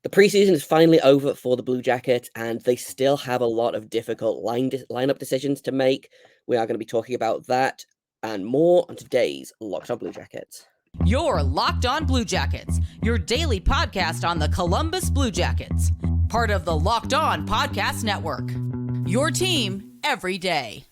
The preseason is finally over for the Blue Jackets, and they still have a lot of difficult lineup decisions to make. We are going to be talking about that and more on today's Locked On Blue Jackets. You're Locked On Blue Jackets, your daily podcast on the Columbus Blue Jackets, part of the Locked On Podcast Network. Your team every day.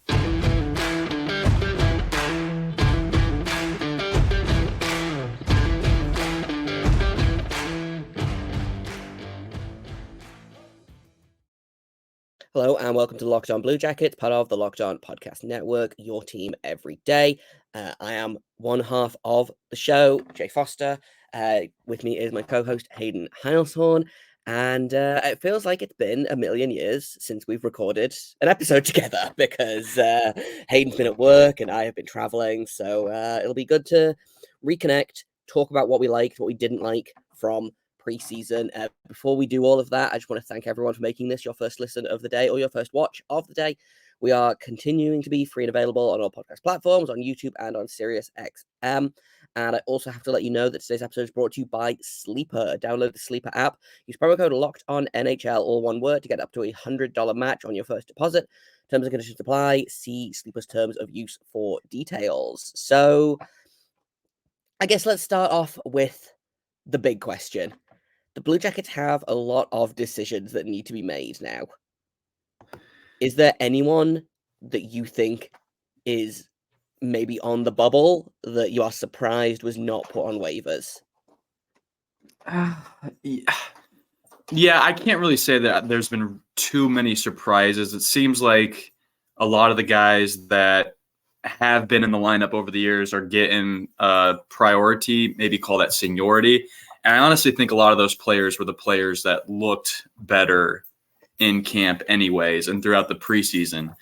Hello and welcome to Locked On Blue Jackets, part of the Locked On Podcast Network, your team every day. I am one half of the show, Jay Foster. With me is my co-host, Hayden Heilshorn. And it feels like it's been a million years since we've recorded an episode together because Hayden's been at work and I have been traveling. So it'll be good to reconnect, talk about what we liked, what we didn't like from preseason. Before we do all of that, I just want to thank everyone for making this your first listen of the day or your first watch of the day. We are continuing to be free and available on all podcast platforms, on YouTube and on SiriusXM. And I also have to let you know that today's episode is brought to you by Sleeper. Download the Sleeper app. Use promo code LOCKEDONNHL, all one word, to get up to a $100 match on your first deposit. Terms and conditions apply. See Sleeper's terms of use for details. So I guess let's start off with the big question. The Blue Jackets have a lot of decisions that need to be made now. Is there anyone that you think is maybe on the bubble that you are surprised was not put on waivers? Yeah, I can't really say that there's been too many surprises. It seems like a lot of the guys that have been in the lineup over the years are getting priority, maybe call that seniority. And I honestly think a lot of those players were the players that looked better in camp anyways and throughout the preseason.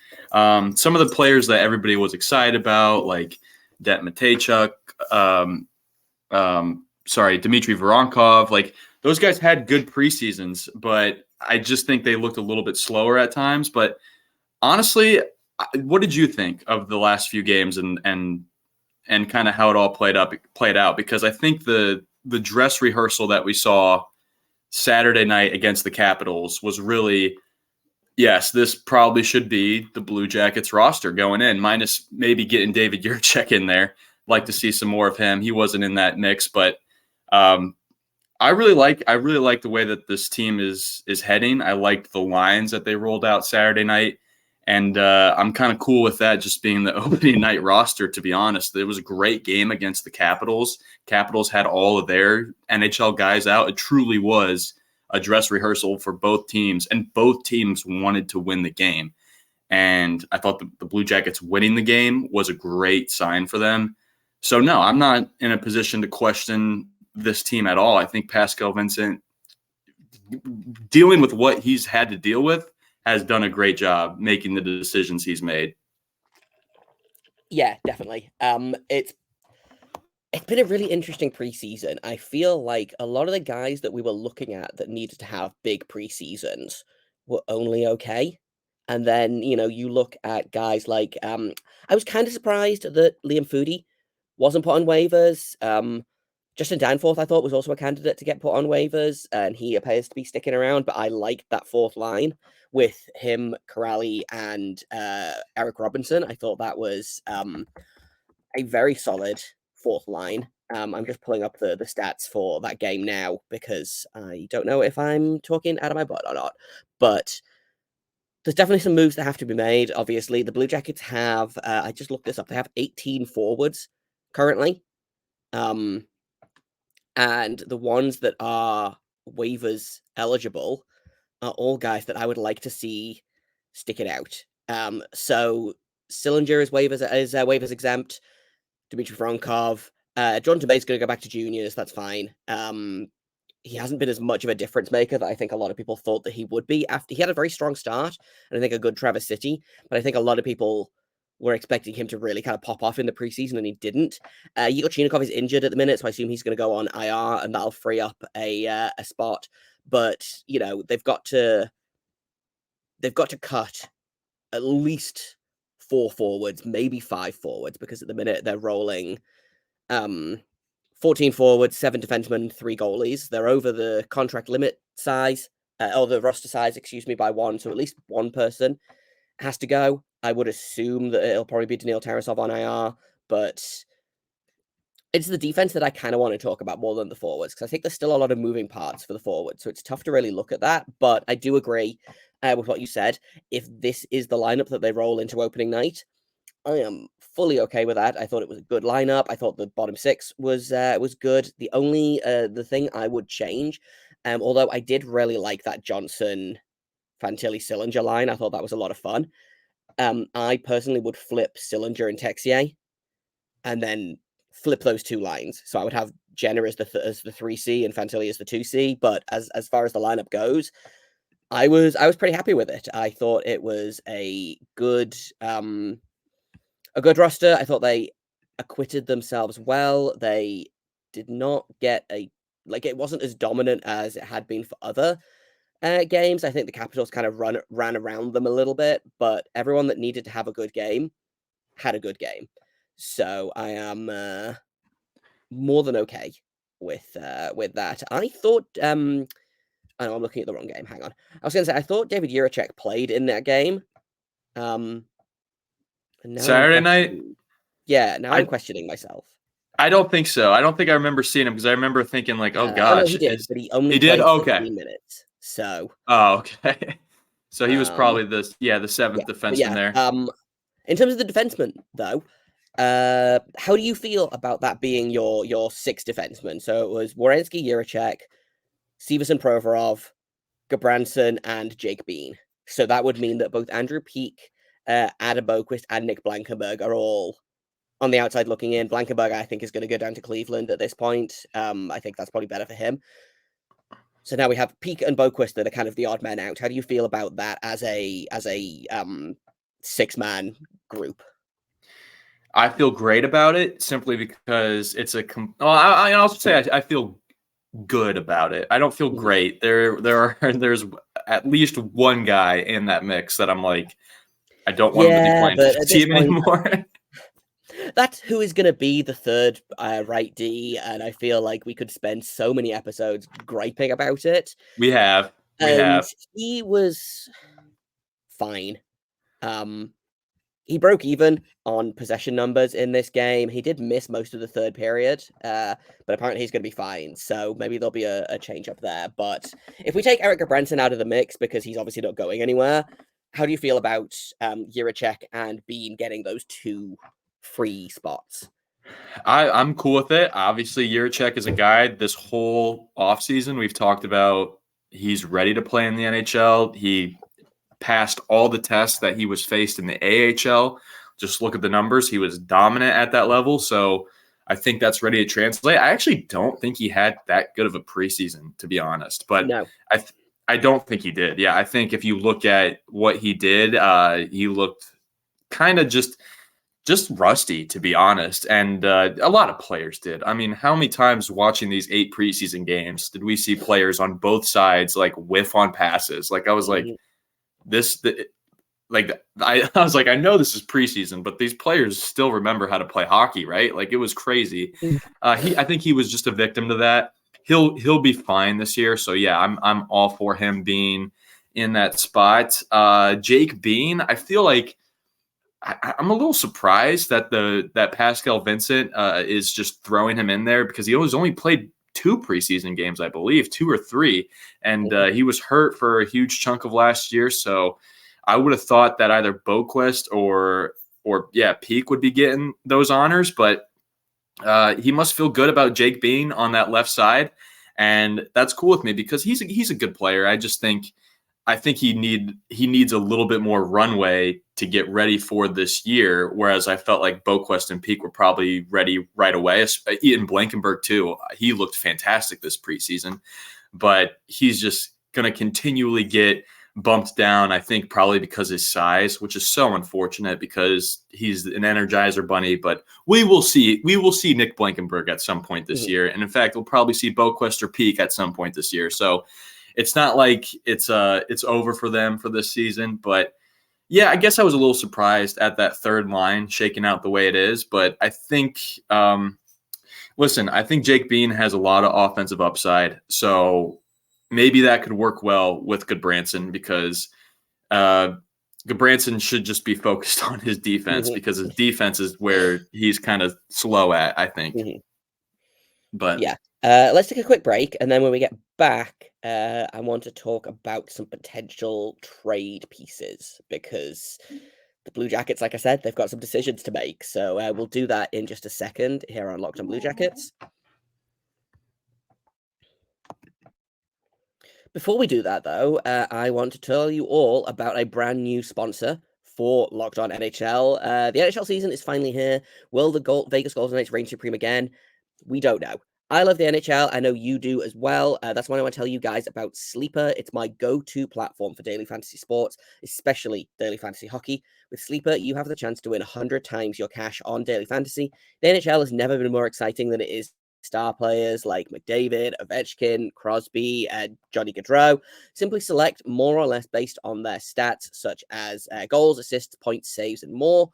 Some of the players that everybody was excited about, like Matejchuk, Dmitry Voronkov, like those guys had good preseasons, but I just think they looked a little bit slower at times. But honestly, what did you think of the last few games and kind of how it all played out? Because I think the dress rehearsal that we saw Saturday night against the Capitals was really, yes, this probably should be the Blue Jackets roster going in, minus maybe getting David Jiricek in there. Like to see some more of him. He wasn't in that mix, but I really like the way that this team is heading. I liked the lines that they rolled out Saturday night. And I'm kind of cool with that just being the opening night roster, to be honest. It was a great game against the Capitals. Capitals had all of their NHL guys out. It truly was a dress rehearsal for both teams, and both teams wanted to win the game. And I thought the Blue Jackets winning the game was a great sign for them. So, no, I'm not in a position to question this team at all. I think Pascal Vincent, dealing with what he's had to deal with, has done a great job making the decisions he's made. Yeah, definitely. It's been a really interesting preseason. I feel like a lot of the guys that we were looking at that needed to have big preseasons were only okay. And then, you look at guys like, I was kind of surprised that Liam Foudy wasn't put on waivers. Justin Danforth, I thought, was also a candidate to get put on waivers, and he appears to be sticking around, but I liked that fourth line with him, Corrali, and Eric Robinson. I thought that was a very solid fourth line. I'm just pulling up the stats for that game now because I don't know if I'm talking out of my butt or not, but there's definitely some moves that have to be made. Obviously, the Blue Jackets have, I just looked this up, they have 18 forwards currently. And the ones that are waivers eligible are all guys that I would like to see stick it out. So Sillinger is waivers exempt. Dmitry Voronkov. John Dubé is going to go back to juniors. That's fine. He hasn't been as much of a difference maker that I think a lot of people thought that he would be. After he had a very strong start, and I think a good Traverse City, but I think a lot of people were expecting him to really kind of pop off in the preseason, and he didn't. Igor Chinikov is injured at the minute, so I assume he's going to go on IR, and that'll free up a spot. But they've got to cut at least 4 forwards, maybe 5 forwards, because at the minute they're rolling 4 14 forwards, 7 defensemen, 3 goalies. They're over the contract limit size, or the roster size, excuse me, by 1. So at least one person has to go. I would assume that it'll probably be Daniil Tarasov on IR, but it's the defense that I kind of want to talk about more than the forwards, because I think there's still a lot of moving parts for the forwards. So it's tough to really look at that. But I do agree with what you said. If this is the lineup that they roll into opening night, I am fully okay with that. I thought it was a good lineup. I thought the bottom 6 was good. The only the thing I would change, although I did really like that Johnson, Fantilli, Sillinger line. I thought that was a lot of fun. I personally would flip Sillinger and Texier, and then flip those 2 lines. So I would have Jenner as the 3C and Fantilli as the 2C. But as far as the lineup goes, I was pretty happy with it. I thought it was a good roster. I thought they acquitted themselves well. They did not get it wasn't as dominant as it had been for other games. I think the Capitals kind of ran around them a little bit, but everyone that needed to have a good game had a good game. So I am more than okay with that. I thought I know I'm looking at the wrong game. Hang on. I was going to say I thought David Jiricek played in that game. Saturday night? Yeah, now I'm questioning myself. I don't think so. I don't think I remember seeing him, because I remember thinking like, oh gosh. No, he did, but he only did? played Okay. 15 minutes. So. Oh, okay. So he was probably the 7th defenseman there. In terms of the defenseman, though, how do you feel about that being your 6 defenseman? So it was Werenski, Jiricek, Severson, Proverov, Gabranson, and Jake Bean. So that would mean that both Andrew Peak, Adam Boqvist, and Nick Blankenberg are all on the outside looking in. Blankenberg, I think, is going to go down to Cleveland at this point. I think that's probably better for him. So now we have Peak and Boqvist that are kind of the odd men out. How do you feel about that as a 6-man group? I feel great about it simply because it's I'll say I feel good about it. I don't feel great. There's at least one guy in that mix that I'm like, I don't want him to be playing for the team anymore. That's who is going to be the third right D, and I feel like we could spend so many episodes griping about it. We have. He was fine. He broke even on possession numbers in this game. He did miss most of the third period, but apparently he's going to be fine. So maybe there'll be a change up there. But if we take Eric Gabranson out of the mix, because he's obviously not going anywhere, how do you feel about Jiricek and Bean getting those 2 free spots? I'm cool with it. Obviously, Jiricek is a guy this whole offseason we've talked about. He's ready to play in the NHL. He passed all the tests that he was faced in the AHL. Just look at the numbers. He was dominant at that level. So I think that's ready to translate. I actually don't think he had that good of a preseason, to be honest. But no. I don't think he did. Yeah, I think if you look at what he did, he looked kind of just rusty, to be honest. And a lot of players did. I mean, how many times watching these 8 preseason games did we see players on both sides like whiff on passes? Like I was like, I was like, I know this is preseason, but these players still remember how to play hockey, right? Like it was crazy. I think he was just a victim to that. He'll be fine this year. So yeah, I'm all for him being in that spot. Jake Bean, I feel like I'm a little surprised that that Pascal Vincent is just throwing him in there, because he only played 2 preseason games, I believe, 2 or 3, and he was hurt for a huge chunk of last year. So I would have thought that either Boqvist or Peak would be getting those honors, but he must feel good about Jake Bean on that left side, and that's cool with me because he's a good player. I think he needs a little bit more runway to get ready for this year, whereas I felt like Boqvist and Peak were probably ready right away. Ian Blankenberg too. He looked fantastic this preseason, but he's just going to continually get bumped down, I think probably because of his size, which is so unfortunate because he's an Energizer bunny. But we will see Nick Blankenberg at some point this year. And in fact, we'll probably see Boqvist or Peak at some point this year. So it's not like it's over for them for this season. But yeah, I guess I was a little surprised at that third line shaking out the way it is. But I think Listen, I think Jake Bean has a lot of offensive upside, so maybe that could work well with Goodbranson because Goodbranson should just be focused on his defense because his defense is where he's kind of slow at, I think. But yeah, let's take a quick break, and then when we get back, I want to talk about some potential trade pieces because the Blue Jackets, like I said, they've got some decisions to make. So we'll do that in just a second here on Locked On Blue Jackets. Before we do that, though, I want to tell you all about a brand new sponsor for Locked On NHL. The NHL season is finally here. Will the Vegas Golden Knights reign supreme again? We don't know. I love the NHL. I know you do as well. That's why I want to tell you guys about Sleeper. It's my go-to platform for daily fantasy sports, especially daily fantasy hockey. With Sleeper, you have the chance to win 100 times your cash on daily fantasy. The NHL has never been more exciting than it is. Star players like McDavid, Ovechkin, Crosby, and Johnny Gaudreau. Simply select more or less based on their stats, such as goals, assists, points, saves, and more.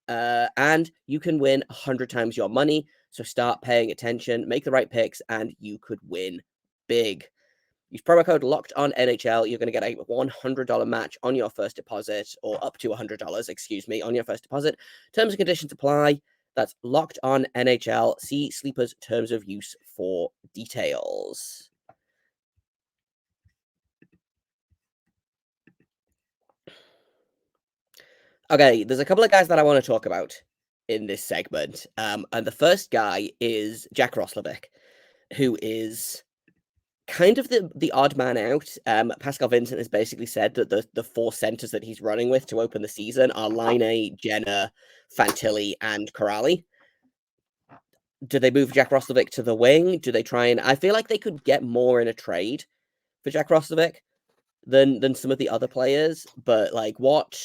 And you can win 100 times your money. So start paying attention, make the right picks, and you could win big. Use promo code LOCKEDONNHL. You're going to get a $100 match on your first deposit, or up to $100, excuse me, on your first deposit. Terms and conditions apply. That's Locked On NHL. See Sleeper's terms of use for details. Okay, there's a couple of guys that I want to talk about in this segment. And the first guy is Jack Roslovic, who is kind of the odd man out. Pascal Vincent has basically said that the four centers that he's running with to open the season are Laine, Jenner, Fantilli, and Corrali. Do they move Jack Roslovic to the wing? Do they try and... I feel like they could get more in a trade for Jack Roslovic than some of the other players. But, like, what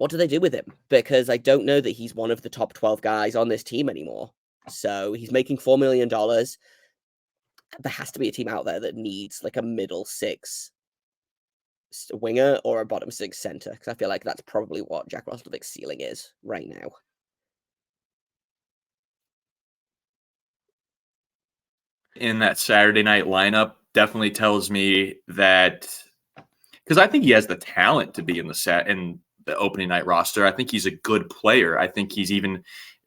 do they do with him? Because I don't know that he's one of the top 12 guys on this team anymore. So he's making $4 million. There has to be a team out there that needs, like, a middle six winger or a bottom six center. Because I feel like that's probably what Jack Roslovic's ceiling is right now. in that Saturday night lineup definitely tells me that, because I think he has the talent to be in the opening night roster. I think he's a good player. I think he's even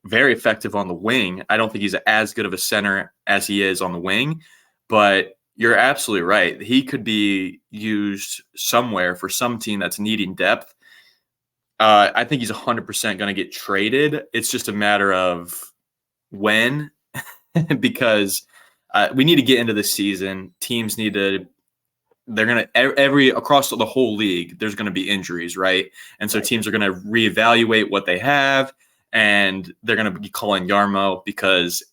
very effective on the wing. I don't think he's as good of a center as he is on the wing, but you're absolutely right. He could be used somewhere for some team that's needing depth. I think he's 100% going to get traded. It's just a matter of when, because we need to get into the season. Teams need to, they're going to, across the whole league, there's going to be injuries, right? And so teams are going to reevaluate what they have, and they're going to be calling Yarmo, because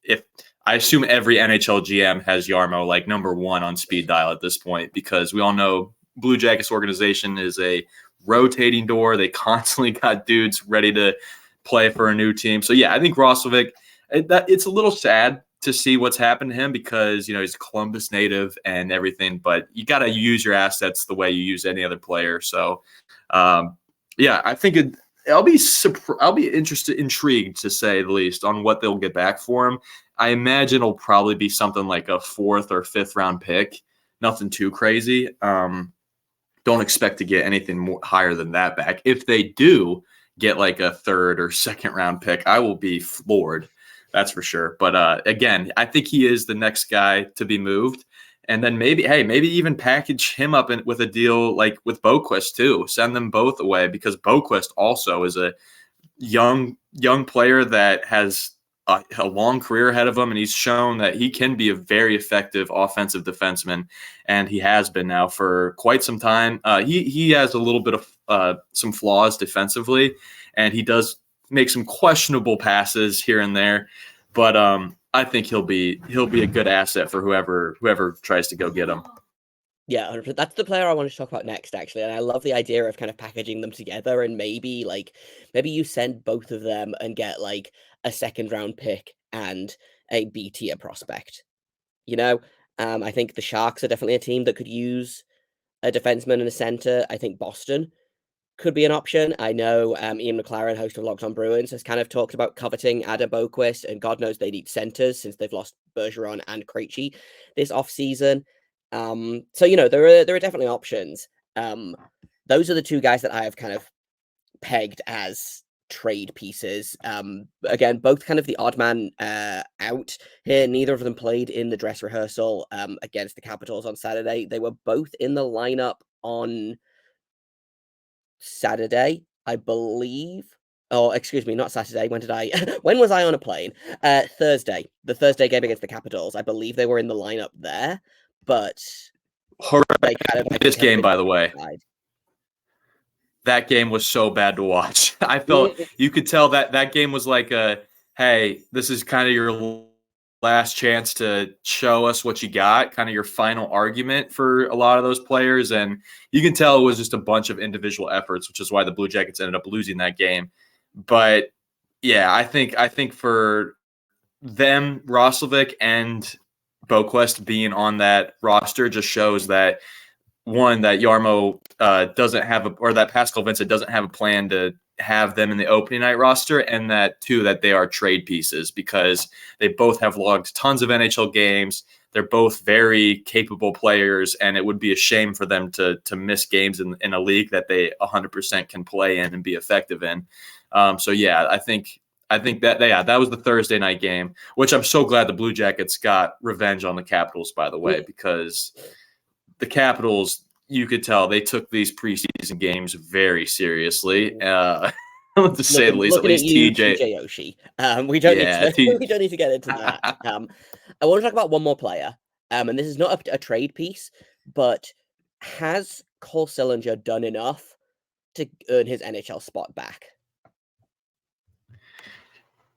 if I assume every NHL GM has Yarmo like number one on speed dial at this point, because we all know Blue Jackets organization is a rotating door. They constantly got dudes ready to play for a new team. So yeah, I think Roslovic, it's a little sad to see what's happened to him, because, you know, he's a Columbus native and everything, but you got to use your assets the way you use any other player. So yeah, I think I'll be intrigued, to say the least, on what they'll get back for him. I imagine it'll probably be something like a 4th or 5th round pick. Nothing too crazy. Don't expect to get anything more higher than that back. If they do get like a 3rd or 2nd round pick, I will be floored. That's for sure. But again, I think he is the next guy to be moved. And then maybe even package him up with a deal like with Boqvist too. Send them both away, because Boqvist also is a young player that has a long career ahead of him, and he's shown that he can be a very effective offensive defenseman, and he has been now for quite some time. He has a little bit of some flaws defensively, and he does make some questionable passes here and there, but I think he'll be a good asset for whoever tries to go get him. Yeah, 100%. That's the player I wanted to talk about next, actually. And I love the idea of kind of packaging them together, and maybe you send both of them and get like a 2nd round pick and a B tier prospect. You know, I think the Sharks are definitely a team that could use a defenseman and a center. I think Boston could be an option. I know Ian McLaren, host of Locked On Bruins, has kind of talked about coveting Adam Boqvist, and God knows they need centers since they've lost Bergeron and Krejci this offseason. So, you know, there are definitely options. Those are the two guys that I have kind of pegged as trade pieces. Again, both kind of the odd man out here. Neither of them played in the dress rehearsal against the Capitals on Saturday. They were both in the lineup on Saturday, I believe. Oh, excuse me, not Saturday. When was I on a plane? Thursday. The Thursday game against the Capitals. I believe they were in the lineup there, but they kind of this game, by the way. That game was so bad to watch. I felt you could tell that game was like hey, this is kind of your last chance to show us what you got, kind of your final argument for a lot of those players. And you can tell it was just a bunch of individual efforts, which is why the Blue Jackets ended up losing that game. But yeah, I think for them, Roslovic and Boqvist being on that roster just shows that, one, that Jarmo doesn't have or that Pascal Vincent doesn't have a plan to have them in the opening night roster, and that, two, that they are trade pieces because they both have logged tons of NHL games. They're both very capable players, and it would be a shame for them to miss games in a league that they 100% can play in and be effective in. So yeah, I think that was the Thursday night game, which I'm so glad the Blue Jackets got revenge on the Capitals, by the way, because the Capitals, you could tell they took these preseason games very seriously. To say the least, at least TJ Oshie. We don't need to get into that. I want to talk about one more player. And this is not a trade piece, but has Cole Sillinger done enough to earn his NHL spot back?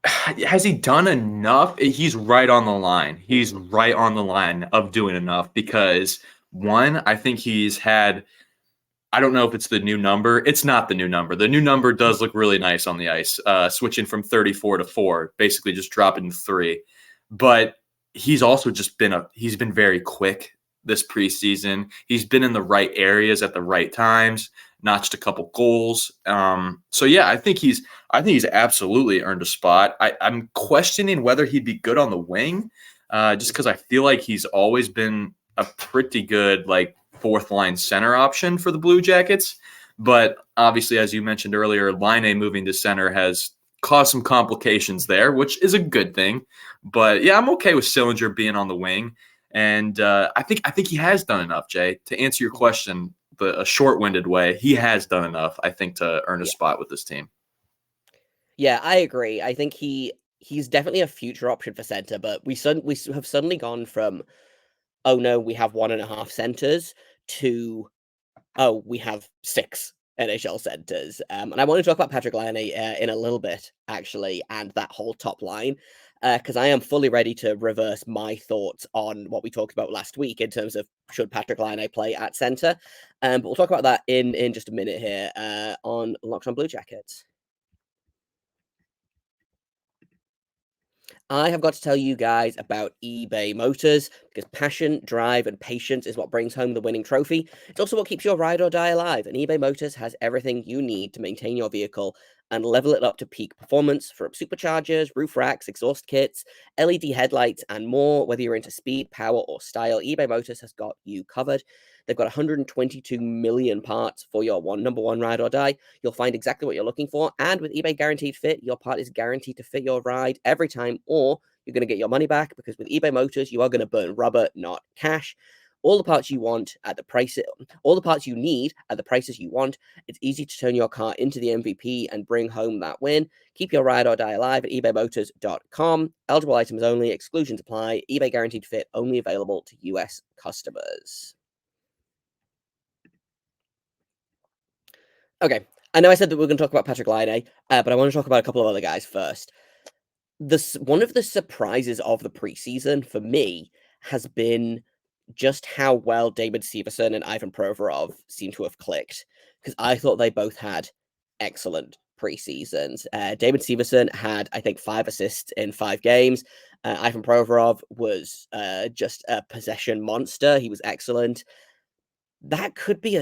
Has he done enough? He's right on the line. He's right on the line of doing enough because, one, I think he's had, I don't know if it's the new number. It's not the new number. The new number does look really nice on the ice, switching from 34 to 4, basically just dropping 3. But he's also just he's been very quick this preseason. He's been in the right areas at the right times, notched a couple goals. So yeah, I think he's absolutely earned a spot. I'm questioning whether he'd be good on the wing, just because I feel like he's always been a pretty good like fourth line center option for the Blue Jackets. But obviously, as you mentioned earlier, Laine moving to center has caused some complications there, which is a good thing. But yeah, I'm okay with Sillinger being on the wing. And I think he has done enough, Jay, to answer your question a short-winded way. He has done enough, I think, to earn a spot with this team. Yeah, I agree. I think he's definitely a future option for center, but we have suddenly gone from, oh no, we have 1.5 centers to, oh, we have 6 NHL centers. And I want to talk about Patrik Laine in a little bit, actually, and that whole top line, because I am fully ready to reverse my thoughts on what we talked about last week in terms of should Patrik Laine play at center. But we'll talk about that in just a minute here on Locked On Blue Jackets. I have got to tell you guys about eBay Motors because passion, drive, and patience is what brings home the winning trophy. It's also what keeps your ride or die alive, and eBay Motors has everything you need to maintain your vehicle and level it up to peak performance, from superchargers, roof racks, exhaust kits, LED headlights, and more. Whether you're into speed, power, or style, eBay Motors has got you covered. They've got 122 million parts for your number one ride or die. You'll find exactly what you're looking for, and with eBay Guaranteed Fit, your part is guaranteed to fit your ride every time, or you're going to get your money back, because with eBay Motors, you are going to burn rubber, not cash. All the parts you want at the price, all the parts you need at the prices you want. It's easy to turn your car into the MVP and bring home that win. Keep your ride or die alive at ebaymotors.com. Eligible items only, exclusions apply. eBay Guaranteed Fit only available to US customers. Okay, I know I said that we're going to talk about Patrik Laine, but I want to talk about a couple of other guys first. One of the surprises of the preseason for me has been just how well David Severson and Ivan Proverov seem to have clicked, because I thought they both had excellent preseasons. David Severson had, I think, 5 assists in 5 games. Ivan Provorov was just a possession monster. He was excellent. That could be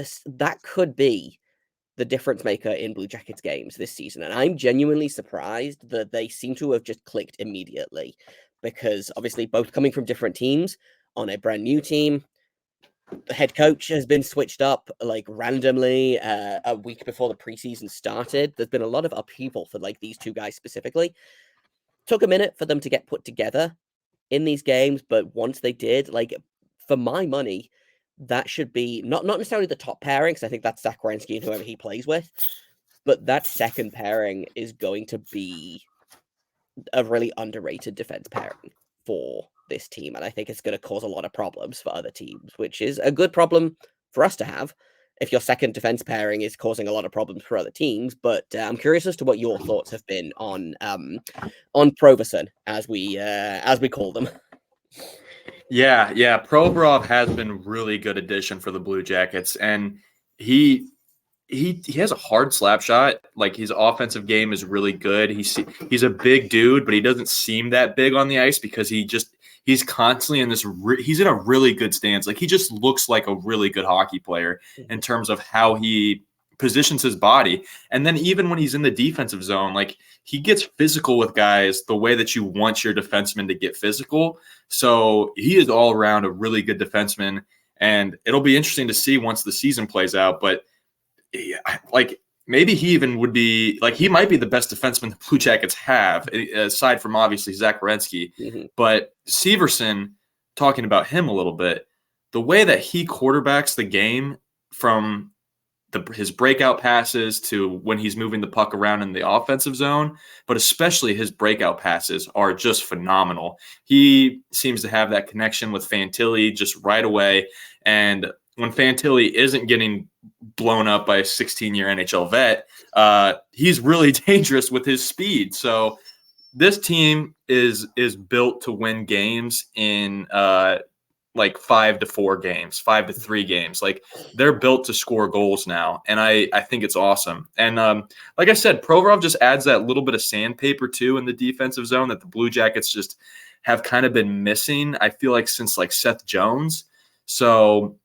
the difference maker in Blue Jackets games this season. And I'm genuinely surprised that they seem to have just clicked immediately, because obviously both coming from different teams on a brand new team, the head coach has been switched up like randomly a week before the preseason started. There's been a lot of upheaval for like these two guys specifically. Took a minute for them to get put together in these games, but once they did, like, for my money, that should be not necessarily the top pairing, because I think that's Zach Werenski and whoever he plays with, but that second pairing is going to be a really underrated defense pairing for this team, and I think it's going to cause a lot of problems for other teams, which is a good problem for us to have if your second defense pairing is causing a lot of problems for other teams. But I'm curious as to what your thoughts have been on Proverson, as we call them. Yeah. Proverov has been really good addition for the Blue Jackets, and he has a hard slap shot. Like, his offensive game is really good. He's a big dude, but he doesn't seem that big on the ice because he's constantly in this. He's in a really good stance. Like, he just looks like a really good hockey player in terms of how he positions his body. And then even when he's in the defensive zone, like, he gets physical with guys the way that you want your defenseman to get physical. So he is all around a really good defenseman, and it'll be interesting to see once the season plays out. But like, maybe he even would be like, he might be the best defenseman the Blue Jackets have, aside from obviously Zach Werenski. But Severson, talking about him a little bit, the way that he quarterbacks the game from his breakout passes to when he's moving the puck around in the offensive zone, but especially his breakout passes are just phenomenal. He seems to have that connection with Fantilli just right away. And when Fantilli isn't getting blown up by a 16-year NHL vet, he's really dangerous with his speed. So this team is built to win games in like 5-4 games, 5-3 games. Like, they're built to score goals now, and I think it's awesome. And like I said, Provorov just adds that little bit of sandpaper too in the defensive zone that the Blue Jackets just have kind of been missing, I feel like, since like Seth Jones. So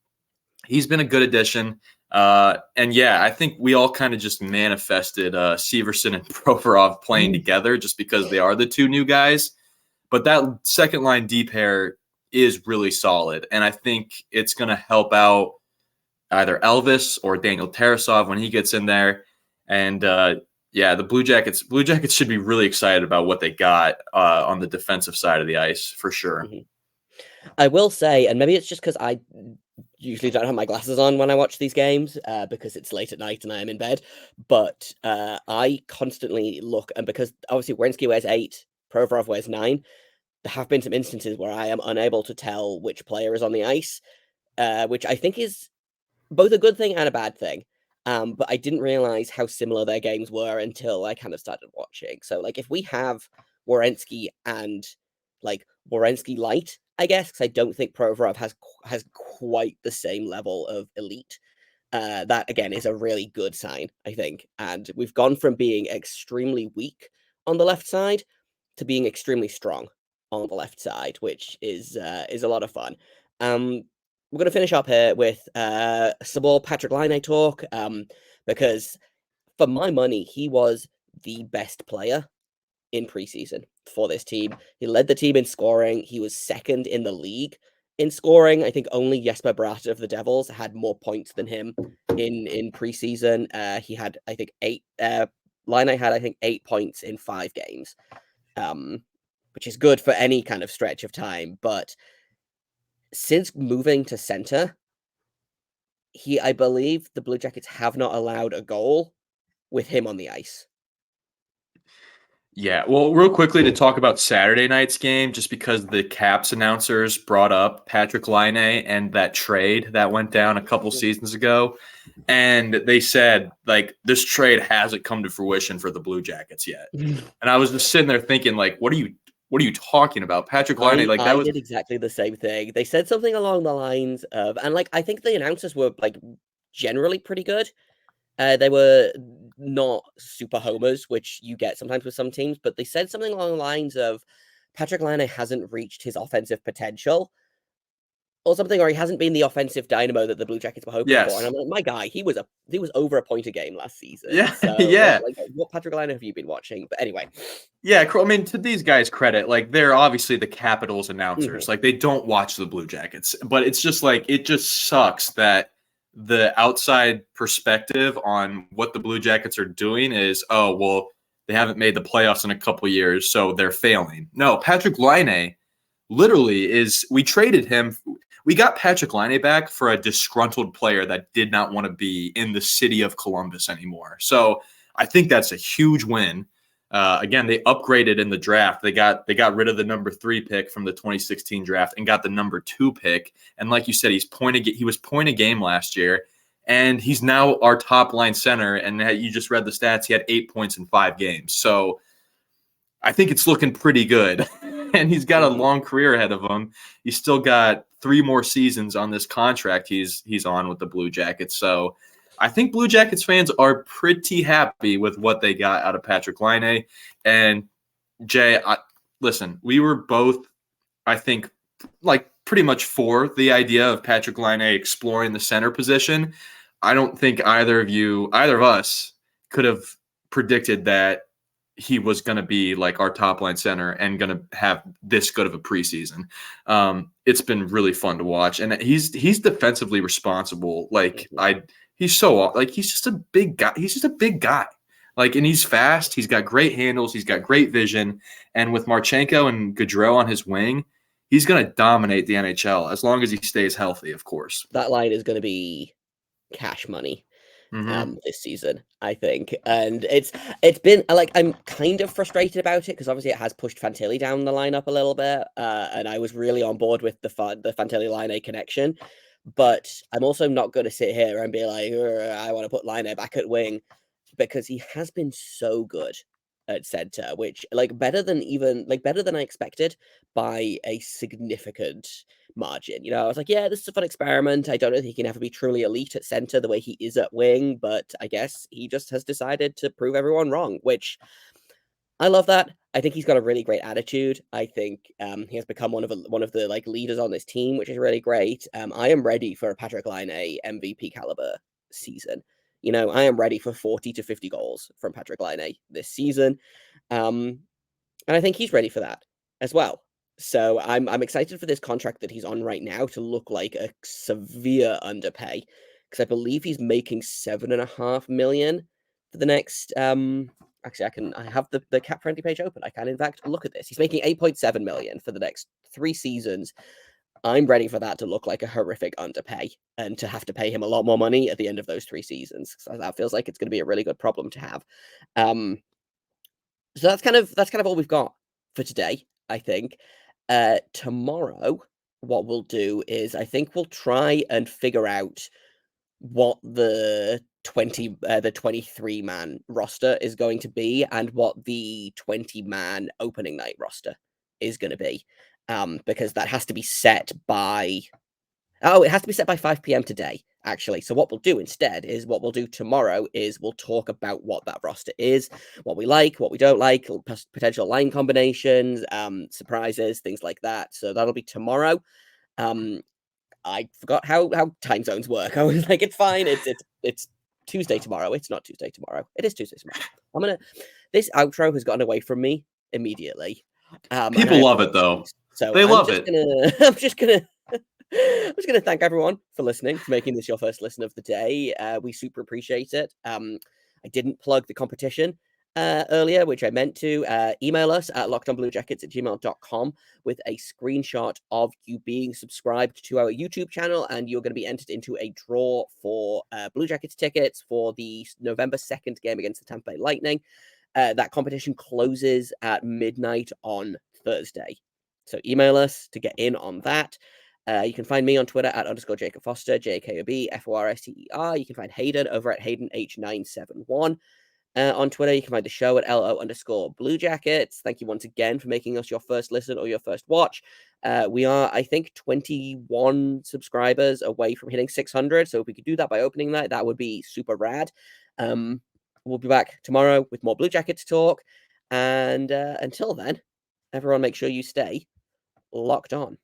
he's been a good addition. And yeah, I think we all kind of just manifested Severson and Provorov playing together just because they are the two new guys. But that second line D pair is really solid, and I think it's going to help out either Elvis or Daniel Tarasov when he gets in there. And the Blue Jackets should be really excited about what they got on the defensive side of the ice for sure. I will say, and maybe it's just because I usually don't have my glasses on when I watch these games because it's late at night and I am in bed, but I constantly look, and because obviously Werenski wears 8, Provorov wears 9, there have been some instances where I am unable to tell which player is on the ice, which I think is both a good thing and a bad thing. But I didn't realize how similar their games were until I kind of started watching. So, like, if we have Werenski and like Werenski light, I guess, because I don't think Provorov has quite the same level of elite. That again is a really good sign, I think. And we've gone from being extremely weak on the left side to being extremely strong on the left side, which is a lot of fun. We're going to finish up here with some more Patrik Laine talk, because for my money, he was the best player in preseason for this team. He led the team in scoring. He was second in the league in scoring. I think only Jesper Bratt of the Devils had more points than him in preseason. He had, I think, 8. Laine had, I think, 8 points in 5 games. Which is good for any kind of stretch of time. But since moving to center, I believe the Blue Jackets have not allowed a goal with him on the ice. Yeah, well, real quickly to talk about Saturday night's game, just because the Caps announcers brought up Patrik Laine and that trade that went down a couple seasons ago. And they said, like, this trade hasn't come to fruition for the Blue Jackets yet. And I was just sitting there thinking, like, what are you talking about? Patrik Laine, like, that was did exactly the same thing. They said something along the lines of, and like, I think the announcers were like generally pretty good. They were not super homers, which you get sometimes with some teams, but they said something along the lines of Patrik Laine hasn't reached his offensive potential. or something, or he hasn't been the offensive dynamo that the Blue Jackets were hoping for. And Yes. I'm like, my guy, he was over a point a game last season. Yeah, So yeah. what Patrik Laine have you been watching? But anyway. Yeah, I mean, to these guys' credit, like they're obviously the Capitals announcers. Mhm. Like they don't watch the Blue Jackets, but it's just like it just sucks that the outside perspective on what the Blue Jackets are doing is, oh, well, they haven't made the playoffs in a couple of years, so they're failing. No, Patrik Laine literally is. We traded him. We got Patrik Laine back for a disgruntled player that did not want to be in the city of Columbus anymore. So I think that's a huge win. Again, they upgraded in the draft. They got rid of the number 3 pick from the 2016 draft and got the number 2 pick. And like you said, he was point a game last year, and he's now our top line center. And you just read the stats; he had 8 points in 5 games. So I think it's looking pretty good. And he's got a long career ahead of him. He's still got 3 more seasons on this contract he's on with the Blue Jackets. So I think Blue Jackets fans are pretty happy with what they got out of Patrik Laine. And Jay, listen, we were both, I think, like pretty much for the idea of Patrik Laine exploring the center position. I don't think either of us could have predicted that he was going to be like our top line center and going to have this good of a preseason. It's been really fun to watch, and he's defensively responsible. Like he's just a big guy. He's just a big guy. Like, and he's fast. He's got great handles. He's got great vision. And with Marchenko and Gaudreau on his wing, he's going to dominate the NHL as long as he stays healthy, of course. That line is going to be cash money. This season, I think, and it's been like I'm kind of frustrated about it because obviously it has pushed Fantilli down the lineup a little bit, and I was really on board with the Fantilli Laine connection, but I'm also not going to sit here and be like, I want to put Laine back at wing because he has been so good at center, which better than I expected by a significant margin. I was like, yeah, this is a fun experiment. I don't know if he can ever be truly elite at center the way he is at wing, but I guess he just has decided to prove everyone wrong, which I love that. I think he's got a really great attitude. I think he has become one of the leaders on this team, which is really great. I am ready for a Patrik Laine MVP caliber season. I am ready for 40 to 50 goals from Patrik Laine this season. And I think he's ready for that as well. So I'm excited for this contract that he's on right now to look like a severe underpay, because I believe he's making $7.5 million for the next. Actually, I have the cap friendly page open. I can in fact look at this. He's making $8.7 million for the next 3 seasons. I'm ready for that to look like a horrific underpay and to have to pay him a lot more money at the end of those 3 seasons. So that feels like it's going to be a really good problem to have. So that's kind of all we've got for today, I think. Tomorrow, what we'll do is I think we'll try and figure out what the 23-man roster is going to be and what the 20-man opening night roster is going to be. Because that has to be set by... it has to be set by 5 p.m. today, actually. So what we'll do instead is what we'll do tomorrow is we'll talk about what that roster is, what we like, what we don't like, potential line combinations, surprises, things like that. So that'll be tomorrow. I forgot how time zones work. I was like, it's fine. It's Tuesday tomorrow. It's not Tuesday tomorrow. It is Tuesday tomorrow. This outro has gotten away from me immediately. People love it though. So they love it. I'm just gonna thank everyone for listening, for making this your first listen of the day. We super appreciate it. I didn't plug the competition earlier, which I meant to. Email us at lockedonbluejackets@gmail.com with a screenshot of you being subscribed to our YouTube channel, and you're going to be entered into a draw for Blue Jackets tickets for the November 2nd game against the Tampa Bay Lightning. That competition closes at midnight on Thursday. So email us to get in on that. You can find me on Twitter at _Jacob Foster, JAKOB FORSTER. You can find Hayden over at HaydenH971. On Twitter, you can find the show at LO_Blue Jackets. Thank you once again for making us your first listen or your first watch. We are, I think, 21 subscribers away from hitting 600. So if we could do that by opening night, that would be super rad. We'll be back tomorrow with more Blue Jackets talk. And until then, everyone make sure you stay locked on.